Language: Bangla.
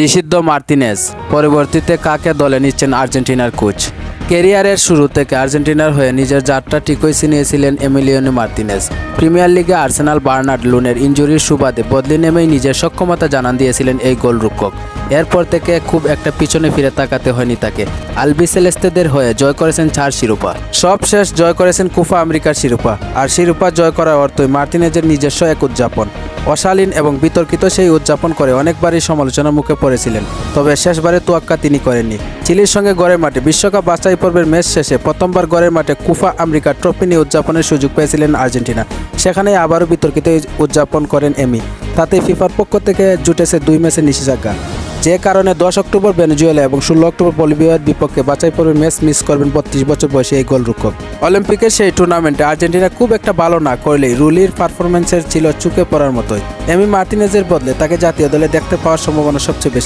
নিষিদ্ধ মার্তিনেজ পরবর্তীতে কাকে দলে নিচ্ছেন আর্জেন্টিনার কোচ। ক্যারিয়ারের শুরু থেকে আর্জেন্টিনার হয়ে নিজের যাত্রা ঠিকই ছিনিয়েছিলেন এমিলিয়ানো মার্তিনেজ। প্রিমিয়ার লিগে আর্সেনাল বার্নার্ড লুনের ইনজুরির সুবাদে বদলি নেমেই নিজের সক্ষমতা জানান দিয়েছিলেন এই গোলরক্ষক। এরপর থেকে খুব একটা পিছনে ফিরে তাকাতে হয়নি তাকে। আলবিসেলেস্তেদের হয়ে জয় করেছেন 4 শিরোপা, সব শেষ জয় করেছেন কোপা আমেরিকার শিরোপা। আর শিরোপা জয় করার অর্থই মার্তিনেজের নিজস্ব এক উদযাপন। অশালীন এবং বিতর্কিত সেই উদযাপন করে অনেকবারই সমালোচনার মুখে পড়েছিলেন, তবে শেষবারে তোয়াক্কা তিনি করেননি। চিলির সঙ্গে গড়ের মাঠে বিশ্বকাপ বাছাই পর্বের ম্যাচ শেষে প্রথমবার গড়ের মাঠে কোপা আমেরিকা ট্রফি নিয়ে উদযাপনের সুযোগ পেয়েছিলেন আর্জেন্টিনা। সেখানে আবারও বিতর্কিত উদযাপন করেন এমি। তাতে ফিফার পক্ষ থেকে জুটেছে 2 ম্যাচের নিষেধাজ্ঞা, যে কারণে 10 অক্টোবর ভেনেজুয়েলা এবং 16 অক্টোবর বলিভিয়ার বিপক্ষে বাছাই পর্বের ম্যাচ মিস করবেন 32 বছর বয়সী এই গোলরক্ষক। অলিম্পিকের সেই টুর্নামেন্টে আর্জেন্টিনা খুব একটা ভালো না করলেই রুলির পারফরম্যান্সের ছিল চুকে পড়ার মতোই। এমি মার্তিনেজের বদলে তাকে জাতীয় দলে দেখতে পাওয়ার সম্ভাবনা সবচেয়ে বেশি।